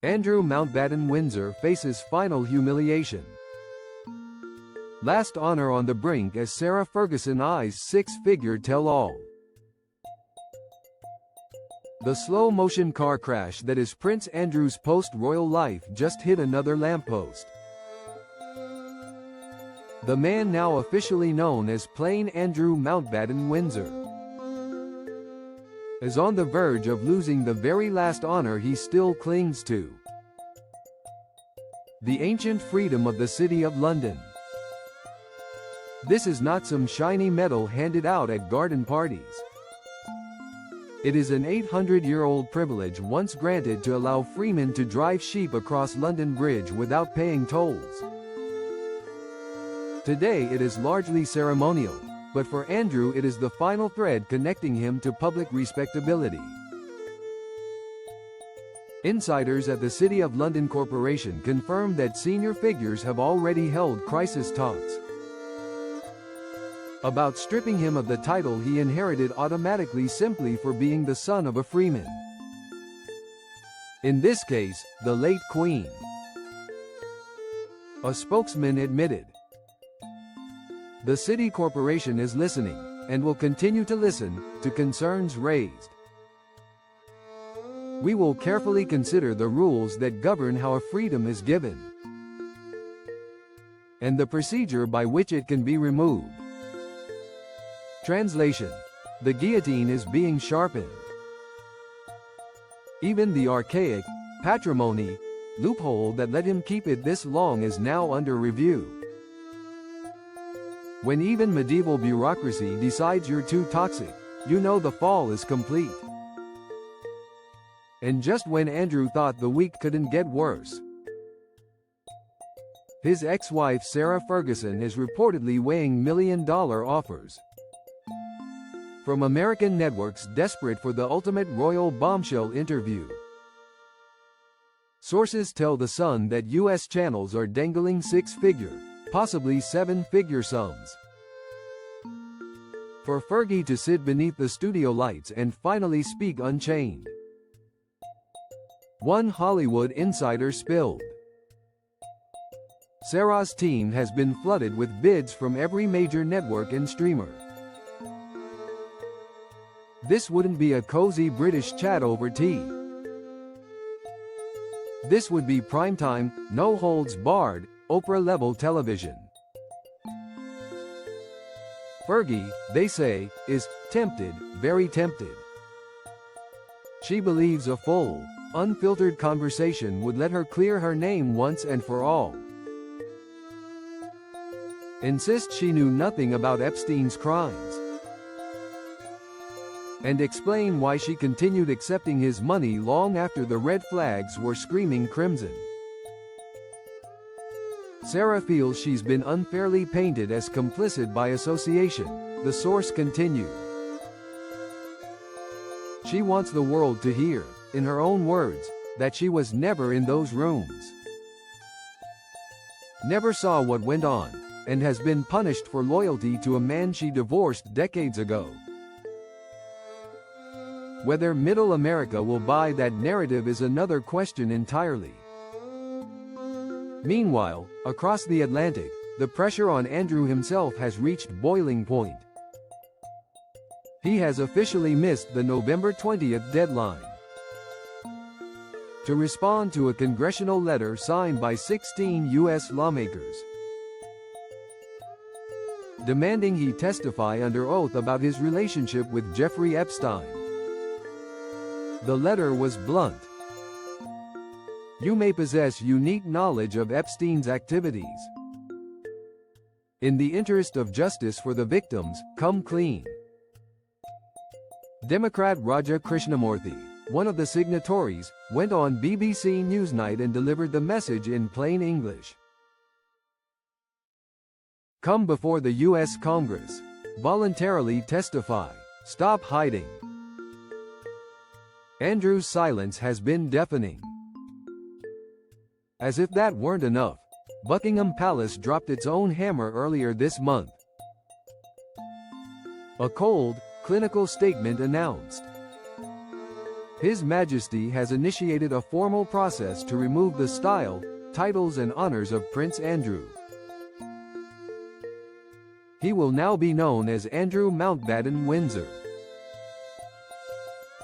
Andrew Mountbatten Windsor faces final humiliation. Last honor on the brink as Sarah Ferguson eyes six-figure tell-all. The slow-motion car crash that is Prince Andrew's post-royal life just hit another lamppost. The man now officially known as plain Andrew Mountbatten Windsor is on the verge of losing the very last honor he still clings to: the ancient freedom of the City of London. This is not some shiny medal handed out at garden parties. It is an 800-year-old privilege once granted to allow freemen to drive sheep across London Bridge without paying tolls. Today it is largely ceremonial, but for Andrew it is the final thread connecting him to public respectability. Insiders at the City of London Corporation confirmed that senior figures have already held crisis talks about stripping him of the title he inherited automatically simply for being the son of a freeman. In this case, the late Queen. A spokesman admitted, "The City Corporation is listening, and will continue to listen, to concerns raised. We will carefully consider the rules that govern how a freedom is given, and the procedure by which it can be removed." Translation: the guillotine is being sharpened. Even the archaic patrimony loophole that let him keep it this long is now under review. When even medieval bureaucracy decides you're too toxic, you know the fall is complete. And just when Andrew thought the week couldn't get worse, his ex-wife Sarah Ferguson is reportedly weighing million-dollar offers from American networks desperate for the ultimate royal bombshell interview. Sources tell The Sun that U.S. channels are dangling six-figure, possibly seven-figure sums for Fergie to sit beneath the studio lights and finally speak unchained. One Hollywood insider spilled, Sarah's team has been flooded with bids from every major network and streamer. This wouldn't be a cozy British chat over tea. This would be primetime, no-holds-barred, Oprah-level television. Fergie, they say, is tempted, very tempted. She believes a full, unfiltered conversation would let her clear her name once and for all. Insists she knew nothing about Epstein's crimes, and explain why she continued accepting his money long after the red flags were screaming crimson. Sarah feels she's been unfairly painted as complicit by association, the source continued. She wants the world to hear, in her own words, that she was never in those rooms, never saw what went on, and has been punished for loyalty to a man she divorced decades ago. Whether Middle America will buy that narrative is another question entirely. Meanwhile, across the Atlantic, the pressure on Andrew himself has reached boiling point. He has officially missed the November 20th deadline to respond to a congressional letter signed by 16 U.S. lawmakers demanding he testify under oath about his relationship with Jeffrey Epstein. The letter was blunt. You may possess unique knowledge of Epstein's activities. In the interest of justice for the victims, come clean. Democrat Raja Krishnamurthy, one of the signatories, went on BBC Newsnight and delivered the message in plain English. Come before the U.S. Congress. Voluntarily testify. Stop hiding. Andrew's silence has been deafening. As if that weren't enough, Buckingham Palace dropped its own hammer earlier this month. A cold, clinical statement announced His Majesty has initiated a formal process to remove the style, titles and honors of Prince Andrew. He will now be known as Andrew Mountbatten Windsor.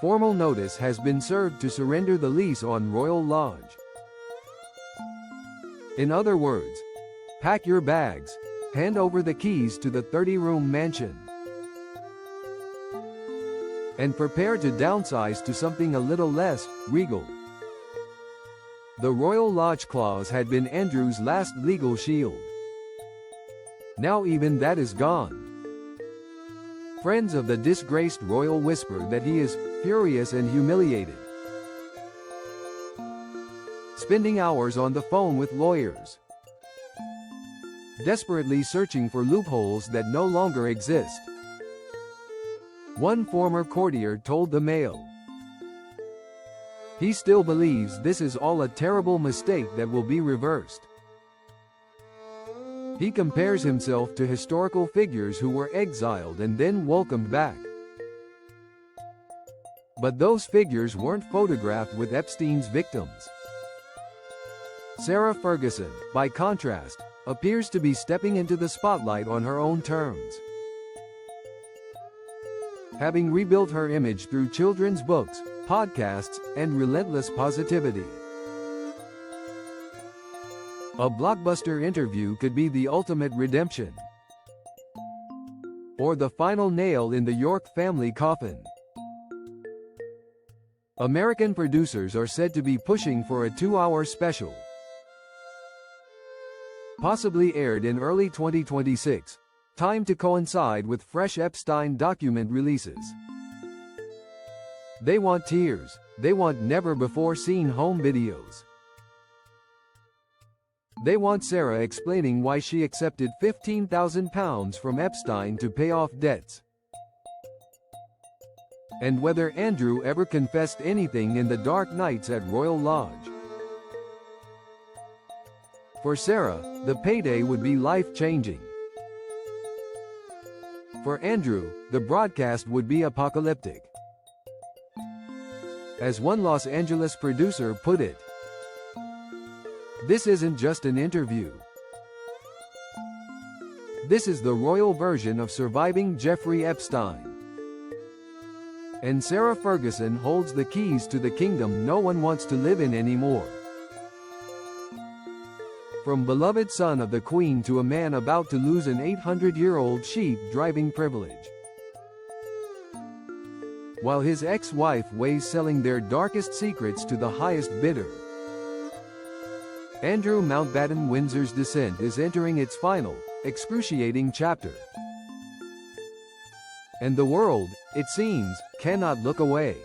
Formal notice has been served to surrender the lease on Royal Lodge. In other words, pack your bags, hand over the keys to the 30-room mansion, and prepare to downsize to something a little less regal. The Royal Lodge clause had been Andrew's last legal shield. Now even that is gone. Friends of the disgraced royal whisper that he is furious and humiliated, spending hours on the phone with lawyers, desperately searching for loopholes that no longer exist. One former courtier told the Mail he still believes this is all a terrible mistake that will be reversed. He compares himself to historical figures who were exiled and then welcomed back. But those figures weren't photographed with Epstein's victims. Sarah Ferguson, by contrast, appears to be stepping into the spotlight on her own terms. Having rebuilt her image through children's books, podcasts, and relentless positivity. A blockbuster interview could be the ultimate redemption, or the final nail in the York family coffin. American producers are said to be pushing for a 2-hour special, possibly aired in early 2026, timed to coincide with fresh Epstein document releases. They want tears, they want never-before-seen home videos. They want Sarah explaining why she accepted £15,000 from Epstein to pay off debts, and whether Andrew ever confessed anything in the dark nights at Royal Lodge. For Sarah, the payday would be life-changing. For Andrew, the broadcast would be apocalyptic. As one Los Angeles producer put it, "This isn't just an interview. This is the royal version of surviving Jeffrey Epstein." And Sarah Ferguson holds the keys to the kingdom no one wants to live in anymore. From beloved son of the Queen to a man about to lose an 800-year-old sheep driving privilege, while his ex-wife weighs selling their darkest secrets to the highest bidder. Andrew Mountbatten Windsor's descent is entering its final, excruciating chapter. And the world, it seems, cannot look away.